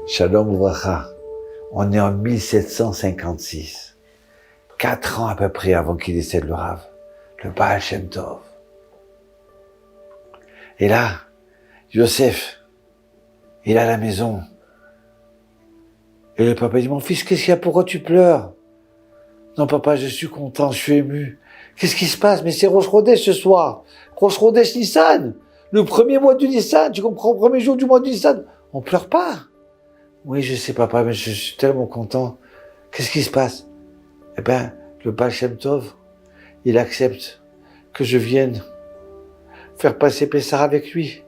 Shalom Ouvracha, on est en 1756, 4 ans à peu près avant qu'il décède le Rav, le Baal Shem Tov. Et là, Yosef, il est à la maison. Et le papa dit, mon fils, qu'est-ce qu'il y a, pourquoi tu pleures? Non papa, je suis content, je suis ému. Qu'est-ce qui se passe? Mais c'est Rosh Chodesh ce soir. Rosh Chodesh Nissan. Le premier mois du Nissan, tu comprends, le premier jour du mois du Nissan. On pleure pas. Oui, je sais papa, mais je suis tellement content. Qu'est-ce qui se passe? Eh ben, le Baal Shem Tov, il accepte que je vienne faire passer Pessah avec lui.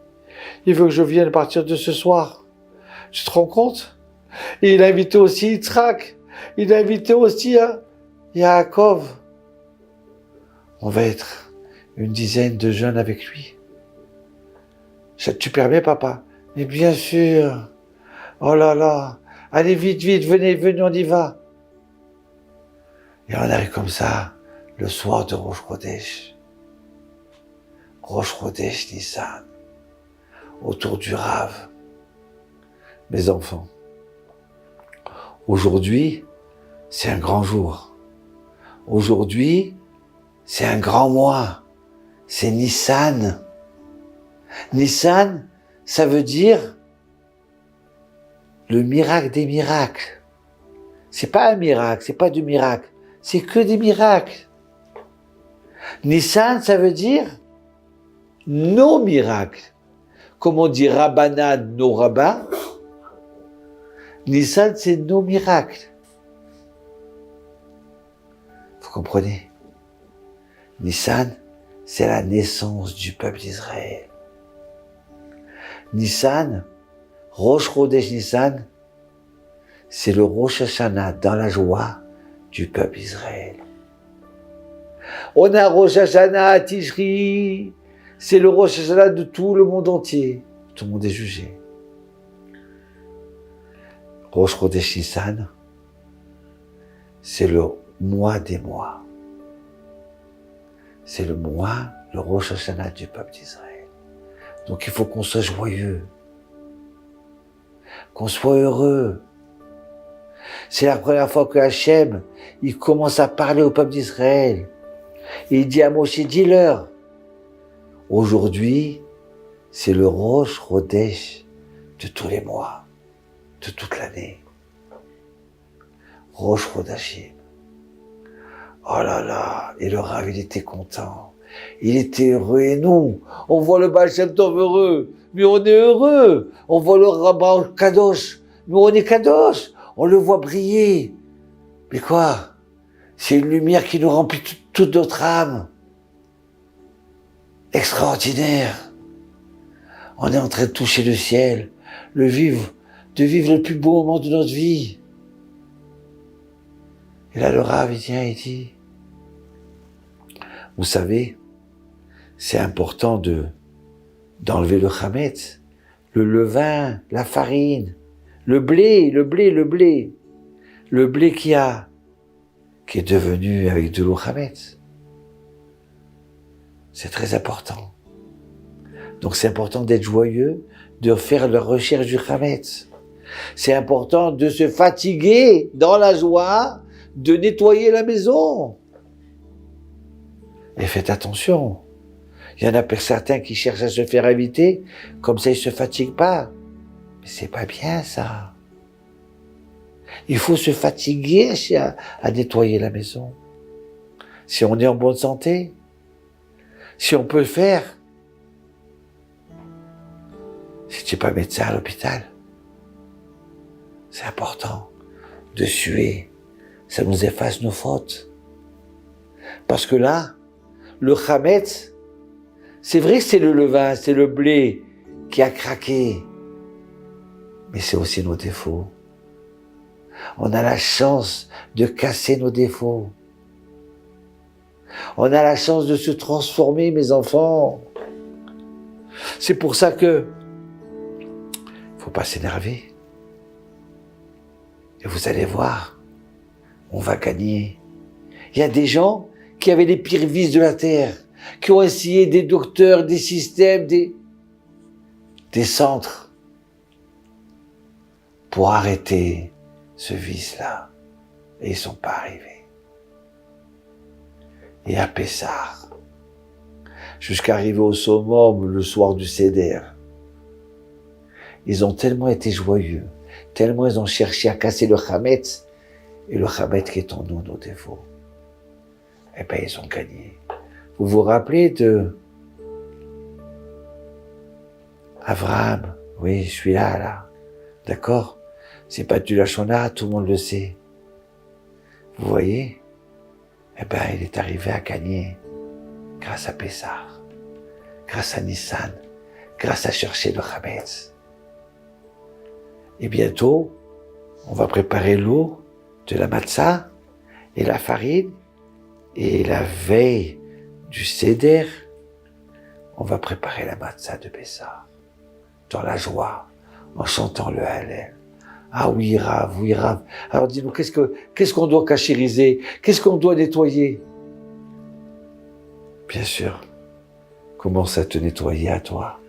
Il veut que je vienne à partir de ce soir. Tu te rends compte? Et il a invité aussi Yitzhak. Il a invité aussi Yaakov. On va être une dizaine de jeunes avec lui. Tu permets, papa? Mais bien sûr. Oh là là. Allez vite, vite, venez, on y va. Et on arrive comme ça, le soir de Rosh Chodesh. Rosh Chodesh Nissan. Autour du Rav. Mes enfants. Aujourd'hui, c'est un grand jour. Aujourd'hui, c'est un grand mois. C'est Nissan. Nissan, ça veut dire le miracle des miracles. C'est pas un miracle, c'est pas du miracle. C'est que des miracles. Nissan, ça veut dire nos miracles. Comme on dit Rabbana, nos rabbins. Nissan, c'est nos miracles. Vous comprenez? Nissan, c'est la naissance du peuple d'Israël. Nissan, Rosh Chodesh Nissan, c'est le Rosh Hashanah dans la joie du peuple d'Israël. On a Rosh Hashanah à Tishri, c'est le Rosh Hashanah de tout le monde entier. Tout le monde est jugé. Rosh Chodesh Nissan, c'est le mois des mois. C'est le mois, le Rosh Hashanah du peuple d'Israël. Donc il faut qu'on soit joyeux, qu'on soit heureux. C'est la première fois que Hachem, il commence à parler au peuple d'Israël. Et il dit à Moshe, dis-leur, aujourd'hui, c'est le Rosh Chodesh de tous les mois, de toute l'année. Rosh Chodashim. Oh là là, et le Rav, il était content. Il était heureux, et nous, on voit le Baal Shem Tov heureux, mais on est heureux. On voit le Rabbah Kadosh, mais on est Kadosh. On le voit briller. Mais quoi? C'est une lumière qui nous remplit toute notre âme. Extraordinaire. On est en train de toucher le ciel, de vivre le plus beau moment de notre vie. Et là, le Rav, il dit, vous savez, c'est important d'enlever le chametz, le levain, la farine, le blé qui est devenu avec de l'eau chametz. C'est très important. Donc c'est important d'être joyeux, de faire la recherche du chametz. C'est important de se fatiguer dans la joie, de nettoyer la maison. Et faites attention. Il y en a certains qui cherchent à se faire inviter, comme ça ils se fatiguent pas. Mais c'est pas bien ça. Il faut se fatiguer à nettoyer la maison. Si on est en bonne santé, si on peut le faire. Si tu n'es pas médecin à l'hôpital, c'est important de suer. Ça nous efface nos fautes. Parce que là, le chametz, c'est vrai que c'est le levain, c'est le blé qui a craqué. Mais c'est aussi nos défauts. On a la chance de casser nos défauts. On a la chance de se transformer, mes enfants. C'est pour ça que faut pas s'énerver. Et vous allez voir, on va gagner. Il y a des gens qui avaient les pires vices de la terre, qui ont essayé des docteurs, des systèmes, des centres. pour arrêter ce vice-là. Et ils sont pas arrivés. Et à Pessah, jusqu'à arriver au summum le soir du Seder, ils ont tellement été joyeux, tellement ils ont cherché à casser le Hametz, et le Hametz qui est en nous, nos défauts. Eh bien, ils ont gagné. Vous vous rappelez de Abraham? Oui, je suis là. D'accord? C'est pas du Lachona, tout le monde le sait. Vous voyez? Eh bien, il est arrivé à gagner grâce à Pessah, grâce à Nissan, grâce à chercher le Hametz. Et bientôt, on va préparer l'eau de la matzah et la farine. Et la veille du Seder, on va préparer la matzah de Pessah. Dans la joie, en chantant le Hallel. Ah oui, Rav, oui, Rav. Alors dis-nous, qu'est-ce qu'on doit cachériser? Qu'est-ce qu'on doit nettoyer? Bien sûr, commence à te nettoyer à toi.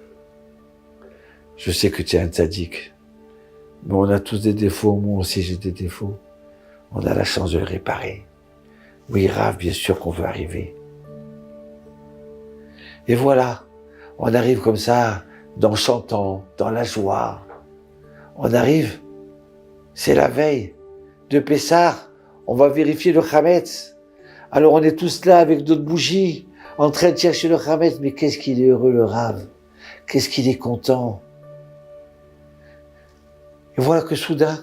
Je sais que tu es un tzaddik, mais on a tous des défauts, moi aussi j'ai des défauts. On a la chance de les réparer. Oui, Rav, bien sûr qu'on veut arriver. Et voilà, on arrive comme ça, dans le chantant, dans la joie. On arrive, c'est la veille de Pessah, on va vérifier le Hametz. Alors on est tous là avec notre bougie, en train de chercher le Hametz, mais qu'est-ce qu'il est heureux le Rav, qu'est-ce qu'il est content. Et voilà que soudain,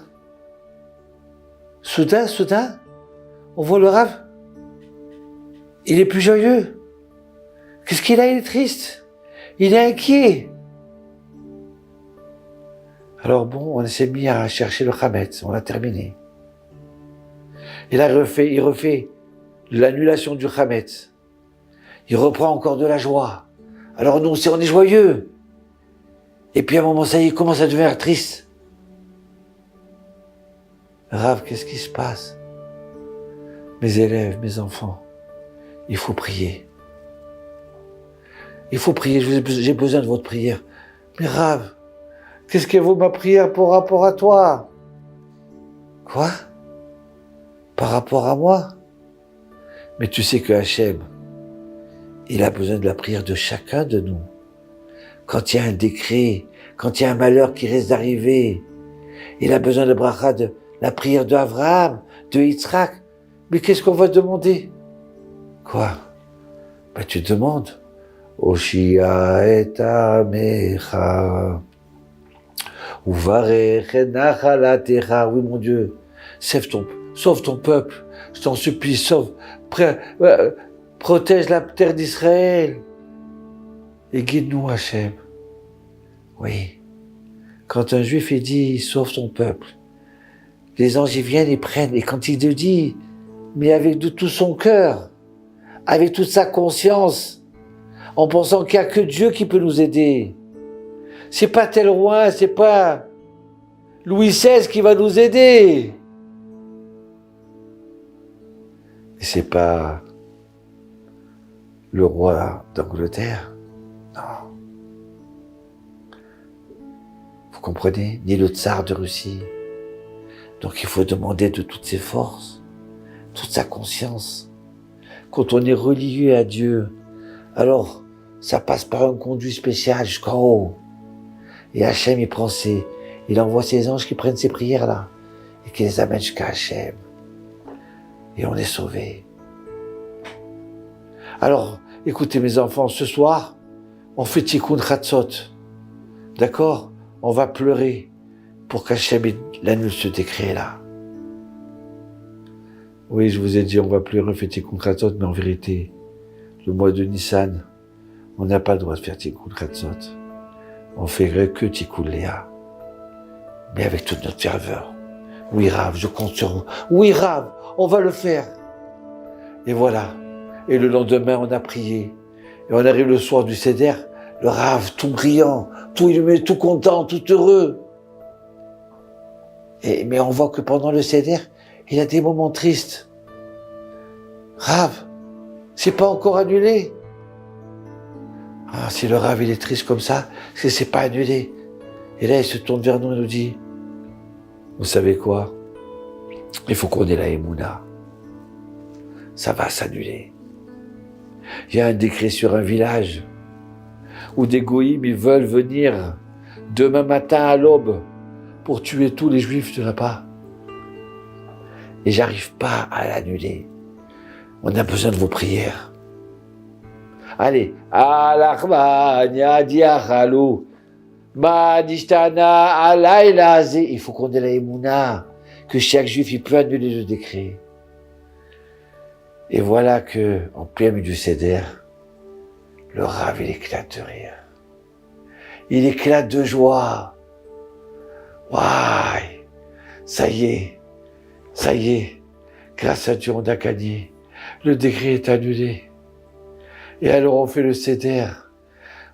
on voit le Rav, il est plus joyeux. Qu'est-ce qu'il a? Il est triste. Il est inquiet. Alors bon, on s'est mis à chercher le Hametz, on a terminé. Et là, il refait l'annulation du Hametz. Il reprend encore de la joie. Alors nous, on est joyeux. Et puis à un moment, ça y est, il commence à devenir triste. Rav, qu'est-ce qui se passe? Mes élèves, mes enfants, il faut prier. Il faut prier, j'ai besoin de votre prière. Mais Rav, qu'est-ce que vaut ma prière par rapport à toi? Quoi? Par rapport à moi? Mais tu sais que Hachem, il a besoin de la prière de chacun de nous. Quand il y a un décret, quand il y a un malheur qui risque d'arriver, il a besoin de bracha, de la prière d'Abraham, de Yitzhak. Mais qu'est-ce qu'on va demander? Quoi? Ben tu demandes. Oshia et Amecha. Uvarech et Nachalatecha. Oui, mon Dieu. Sauve ton peuple. Je t'en supplie, protège la terre d'Israël. Et guide-nous, Hachem. Oui. Quand un juif, il dit, sauve ton peuple, les anges, ils viennent, ils prennent. Et quand il te dit, mais avec de tout son cœur, avec toute sa conscience, en pensant qu'il n'y a que Dieu qui peut nous aider. C'est pas tel roi, c'est pas Louis XVI qui va nous aider. Et c'est pas le roi d'Angleterre. Non. Vous comprenez? Ni le tsar de Russie. Donc il faut demander de toutes ses forces, toute sa conscience. Quand on est relié à Dieu, alors ça passe par un conduit spécial jusqu'en haut. Et Hachem, il envoie ses anges qui prennent ces prières-là et qui les amènent jusqu'à Hachem. Et on est sauvés. Alors, écoutez mes enfants, ce soir, on fait Tikkun Chatzot. D'accord? On va pleurer pour qu'Hachem annule ce décret-là. Oui, je vous ai dit, on va pleurer, on fait Tikkun Chatzot, mais en vérité, le mois de Nissan, on n'a pas le droit de faire Tikkun Chatzot. On ferait que Tikkun Léa. Mais avec toute notre ferveur. Oui, Rav, je compte sur vous. Oui, Rav, on va le faire. Et voilà. Et le lendemain, on a prié. Et on arrive le soir du Seder, le Rav, tout brillant, tout content, tout heureux. Mais on voit que pendant le Seder, il y a des moments tristes. Rav, c'est pas encore annulé. Ah, si le Rav, il est triste comme ça, c'est pas annulé. Et là, il se tourne vers nous et nous dit, Vous savez quoi? Il faut qu'on ait la Emouna. Ça va s'annuler. Il y a un décret sur un village où des goïms ils veulent venir demain matin à l'aube pour tuer tous les juifs de là-bas. Et j'arrive pas à l'annuler. On a besoin de vos prières. Allez, il faut qu'on ait la Emouna, que chaque juif il peut annuler le décret. Et voilà que, en plein milieu du Seder, le Rav il éclate de rire. Il éclate de joie. Waouh, ça y est, grâce à Dieu on a gagné. Le décret est annulé. Et alors on fait le Seder.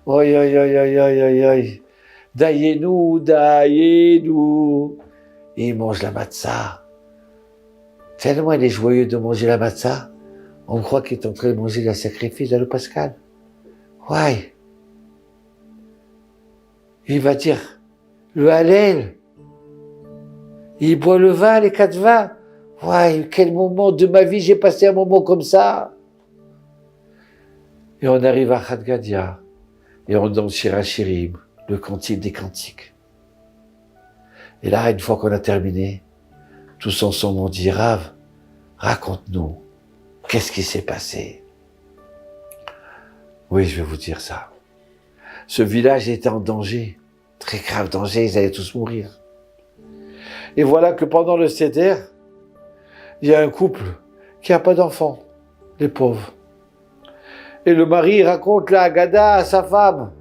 Oi, oi, oi, oi, oi, oi, oi. Daïenou. Et il mange la matzah. Tellement il est joyeux de manger la matzah, on croit qu'il est en train de manger la sacrifice dans le Pascal. Ouais. Il va dire le Hallel. Il boit le vin, les 4 vins. Ouais, quel moment de ma vie j'ai passé un moment comme ça. Et on arrive à Chad Gadia. Et on danse Shir HaShirim, le cantique des cantiques. Et là, une fois qu'on a terminé, tous ensemble on dit, Rav, raconte-nous, qu'est-ce qui s'est passé? Oui, je vais vous dire ça. Ce village était en danger, très grave danger, ils allaient tous mourir. Et voilà que pendant le Seder, il y a un couple qui n'a pas d'enfant, les pauvres. Et le mari raconte la Haggadah à sa femme.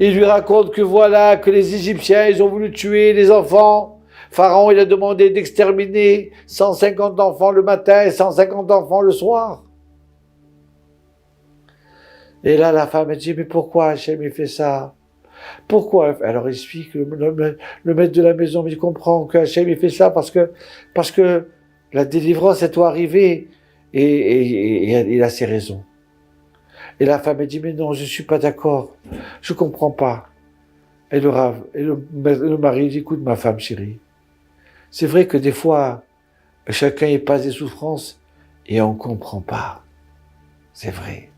Il lui raconte que voilà, que les Égyptiens, ils ont voulu tuer les enfants. Pharaon, il a demandé d'exterminer 150 enfants le matin et 150 enfants le soir. Et là, la femme, elle dit, mais pourquoi Hachem, il fait ça? Pourquoi? Alors, il explique, le maître de la maison, il comprend que Hachem, il fait ça parce que la délivrance est arrivée et il a ses raisons. Et la femme, elle dit, mais non, je suis pas d'accord. Je comprends pas. Et le mari dit, écoute, ma femme chérie, c'est vrai que des fois, chacun y passe des souffrances et on comprend pas. C'est vrai.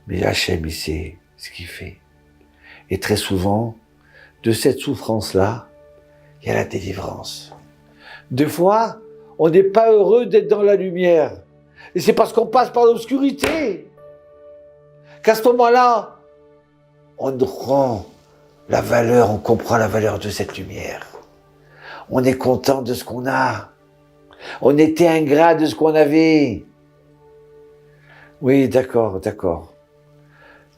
Mais Hachem, il sait ce qu'il fait. Et très souvent, de cette souffrance-là, il y a la délivrance. Des fois, on n'est pas heureux d'être dans la lumière. Et c'est parce qu'on passe par l'obscurité qu'à ce moment-là, on comprend la valeur de cette lumière. On est content de ce qu'on a. On était ingrat de ce qu'on avait. Oui, d'accord.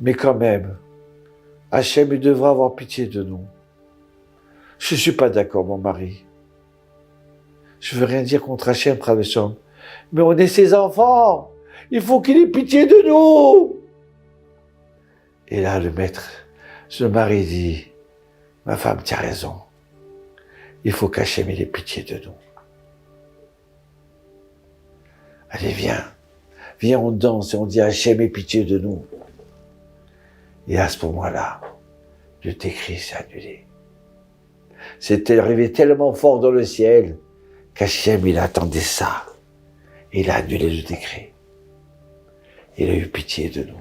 Mais quand même, Hachem, il devra avoir pitié de nous. Je suis pas d'accord, mon mari. Je veux rien dire contre Hachem, Praveshom. Mais on est ses enfants. Il faut qu'il ait pitié de nous. Et là, le mari dit, ma femme, tu as raison. Il faut qu'Hachem ait pitié de nous. Allez, viens, on danse et on dit Hachem ait pitié de nous. Et à ce moment-là, le décret s'est annulé. C'était arrivé tellement fort dans le ciel qu'Hachem, il attendait ça. Et il a annulé le décret. Il a eu pitié de nous.